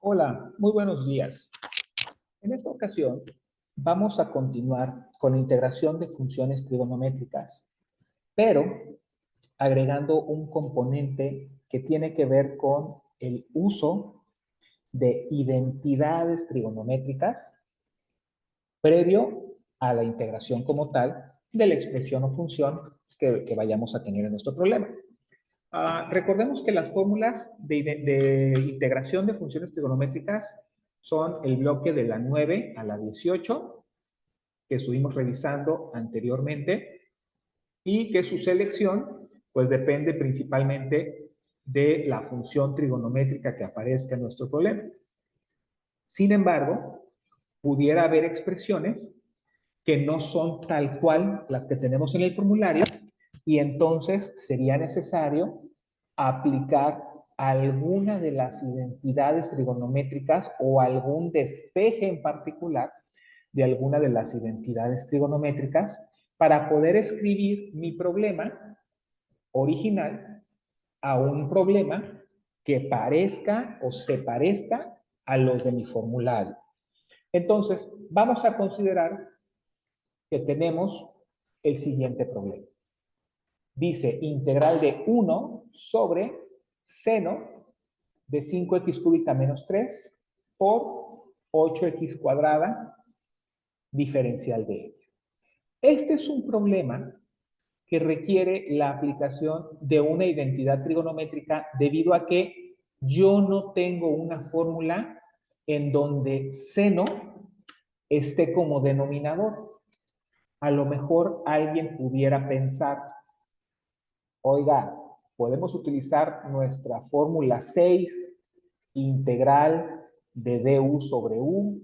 Hola, muy buenos días. En esta ocasión vamos a continuar con la integración de funciones trigonométricas, pero agregando un componente que tiene que ver con el uso de identidades trigonométricas previo a la integración como tal de la expresión o función que vayamos a tener en nuestro problema. Recordemos que las fórmulas de integración de funciones trigonométricas son el bloque de la 9 a la 18, que estuvimos revisando anteriormente, y que su selección pues depende principalmente de la función trigonométrica que aparezca en nuestro problema. Sin embargo, pudiera haber expresiones que no son tal cual las que tenemos en el formulario, y entonces sería necesario aplicar alguna de las identidades trigonométricas o algún despeje en particular de alguna de las identidades trigonométricas para poder escribir mi problema original a un problema que parezca o se parezca a los de mi formulario. Entonces, vamos a considerar que tenemos el siguiente problema. Dice integral de 1 sobre seno de 5x cúbica menos 3 por 8x cuadrada diferencial de x. Este es un problema que requiere la aplicación de una identidad trigonométrica debido a que yo no tengo una fórmula en donde seno esté como denominador. A lo mejor alguien pudiera pensar, oiga, podemos utilizar nuestra fórmula 6, integral de du sobre u,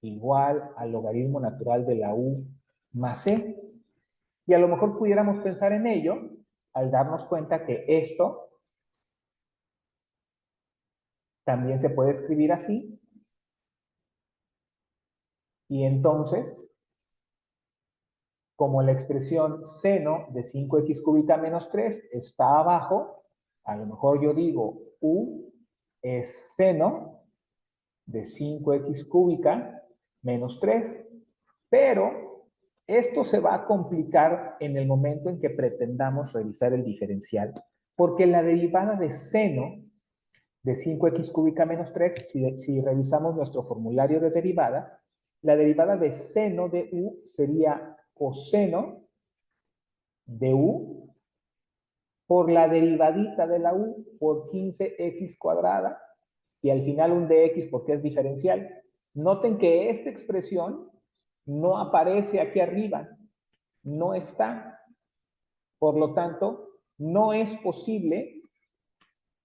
igual al logaritmo natural de la u más c. Y a lo mejor pudiéramos pensar en ello al darnos cuenta que esto también se puede escribir así. Y entonces, como la expresión seno de 5x cúbica menos 3 está abajo, a lo mejor yo digo u es seno de 5x cúbica menos 3, pero esto se va a complicar en el momento en que pretendamos realizar el diferencial, porque la derivada de seno de 5x cúbica menos 3, si revisamos nuestro formulario de derivadas, la derivada de seno de u sería coseno de u por la derivadita de la u por 15x cuadrada y al final un dx porque es diferencial. Noten que esta expresión no aparece aquí arriba, no está. Por lo tanto, no es posible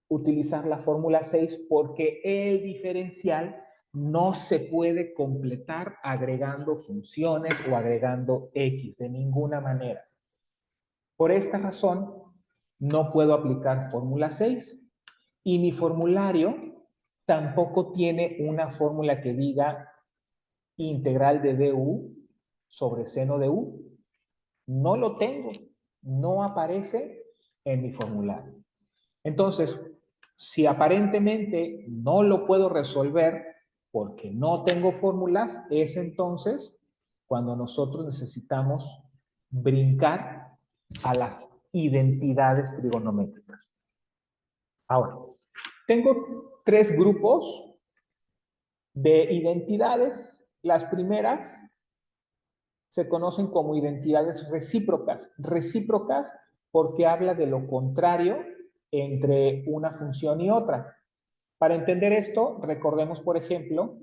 utilizar la fórmula 6 porque el diferencial no se puede completar agregando funciones o agregando x de ninguna manera. Por esta razón, no puedo aplicar fórmula 6 y mi formulario tampoco tiene una fórmula que diga integral de du sobre seno de u. No lo tengo, no aparece en mi formulario. Entonces, si aparentemente no lo puedo resolver porque no tengo fórmulas, es entonces cuando nosotros necesitamos brincar a las identidades trigonométricas. Ahora, tengo tres grupos de identidades. Las primeras se conocen como identidades recíprocas. Recíprocas porque habla de lo contrario entre una función y otra. Para entender esto, recordemos, por ejemplo,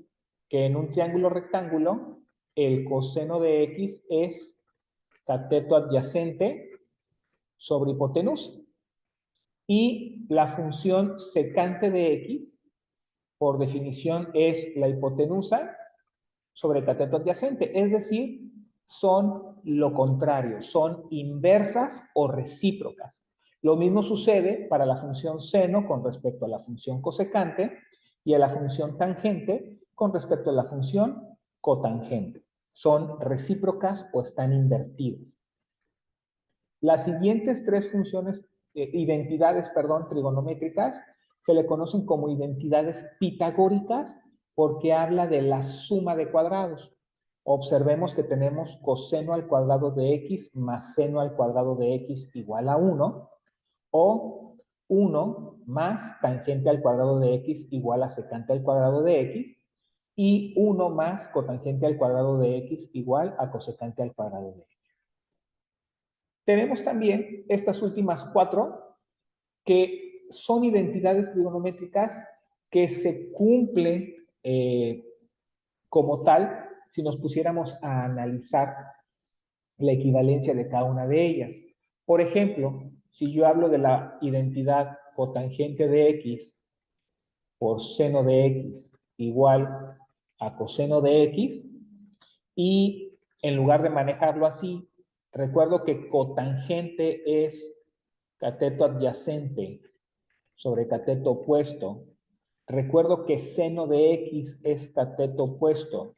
que en un triángulo rectángulo, el coseno de x es cateto adyacente sobre hipotenusa. Y la función secante de x, por definición, es la hipotenusa sobre cateto adyacente. Es decir, son lo contrario, son inversas o recíprocas. Lo mismo sucede para la función seno con respecto a la función cosecante y a la función tangente con respecto a la función cotangente. Son recíprocas o están invertidas. Las siguientes tres funciones, identidades, perdón, trigonométricas se le conocen como identidades pitagóricas porque habla de la suma de cuadrados. Observemos que tenemos coseno al cuadrado de x más seno al cuadrado de x igual a 1, o 1 más tangente al cuadrado de x igual a secante al cuadrado de x, y 1 más cotangente al cuadrado de x igual a cosecante al cuadrado de x. Tenemos también estas últimas 4 que son identidades trigonométricas que se cumplen como tal si nos pusiéramos a analizar la equivalencia de cada una de ellas. Por ejemplo, si yo hablo de la identidad cotangente de x por seno de x igual a coseno de x, y en lugar de manejarlo así, recuerdo que cotangente es cateto adyacente sobre cateto opuesto. Recuerdo que seno de x es cateto opuesto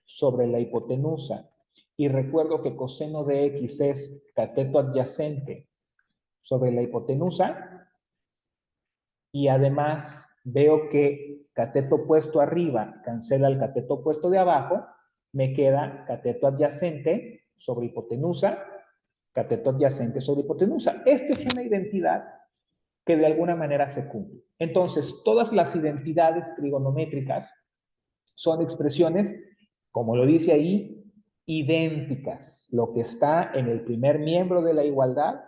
sobre la hipotenusa. Y recuerdo que coseno de x es cateto adyacente sobre la hipotenusa. Y además veo que cateto opuesto arriba cancela el cateto opuesto de abajo. Me queda cateto adyacente sobre hipotenusa, cateto adyacente sobre hipotenusa. Esta es una identidad que de alguna manera se cumple. Entonces, todas las identidades trigonométricas son expresiones, como lo dice ahí, idénticas. Lo que está en el primer miembro de la igualdad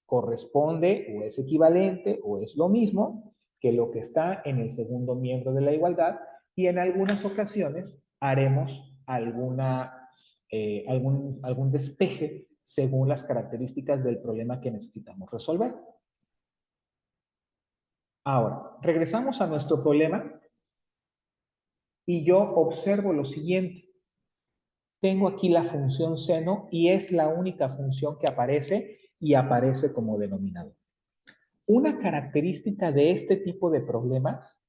corresponde o es equivalente o es lo mismo que lo que está en el segundo miembro de la igualdad, y en algunas ocasiones haremos algún despeje según las características del problema que necesitamos resolver. Ahora, regresamos a nuestro problema y yo observo lo siguiente. Tengo aquí la función seno y es la única función que aparece y aparece como denominador. Una característica de este tipo de problemas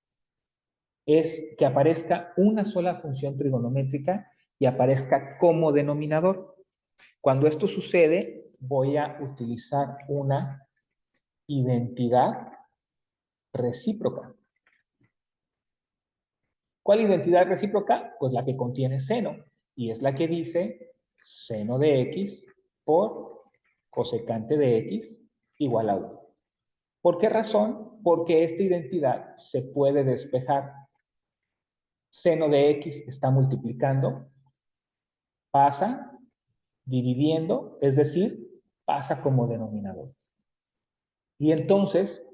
es que aparezca una sola función trigonométrica y aparezca como denominador. Cuando esto sucede, voy a utilizar una identidad recíproca. ¿Cuál identidad recíproca? Pues la que contiene seno, y es la que dice seno de x por cosecante de x igual a 1. ¿Por qué razón? Porque esta identidad se puede despejar. Seno de x está multiplicando, pasa dividiendo, es decir, pasa como denominador. Y entonces,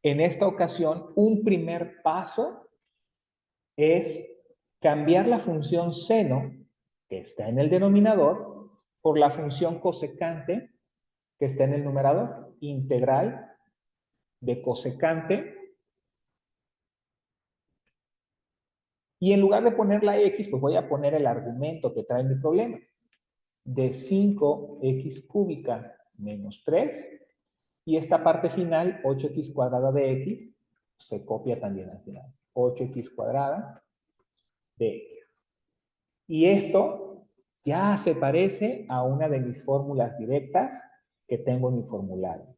en esta ocasión, un primer paso es cambiar la función seno, que está en el denominador, por la función cosecante, que está en el numerador. Integral de cosecante. Y en lugar de poner la x, pues voy a poner el argumento que trae mi problema. De 5x cúbica menos 3. Y esta parte final, 8x cuadrada de x, se copia también al final. 8x cuadrada de x. Y esto ya se parece a una de mis fórmulas directas que tengo en mi formulario.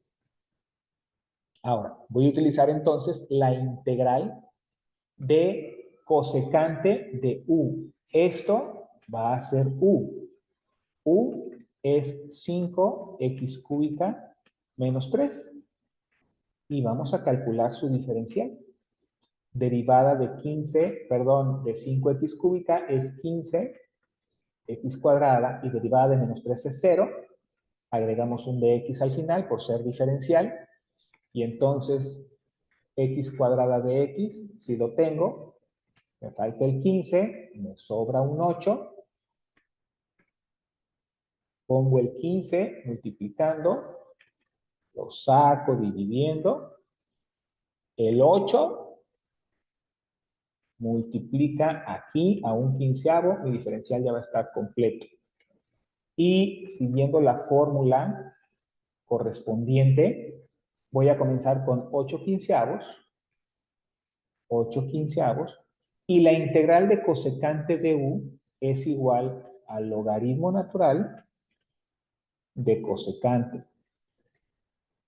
Ahora, voy a utilizar entonces la integral de cosecante de u. Esto va a ser u. U es 5x cúbica menos 3. Y vamos a calcular su diferencial. Derivada de 5x cúbica es 15x cuadrada, y derivada de menos 3 es 0. Agregamos un de x al final por ser diferencial, y entonces x cuadrada de x, si lo tengo, me falta el 15, me sobra un 8, pongo el 15 multiplicando, lo saco dividiendo, el 8 multiplica aquí a un quinceavo, mi diferencial ya va a estar completo. Y siguiendo la fórmula correspondiente, voy a comenzar con 8 quinceavos, y la integral de cosecante de u es igual al logaritmo natural de cosecante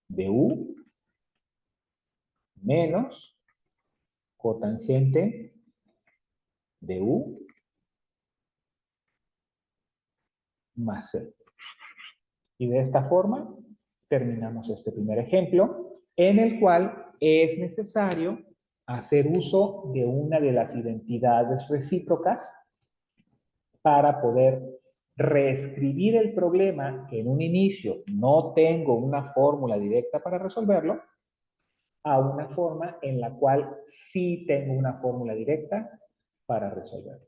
de u menos cotangente de U más C. Y de esta forma terminamos este primer ejemplo, en el cual es necesario hacer uso de una de las identidades recíprocas para poder reescribir el problema que en un inicio no tengo una fórmula directa para resolverlo, a una forma en la cual sí tengo una fórmula directa para resolverlo.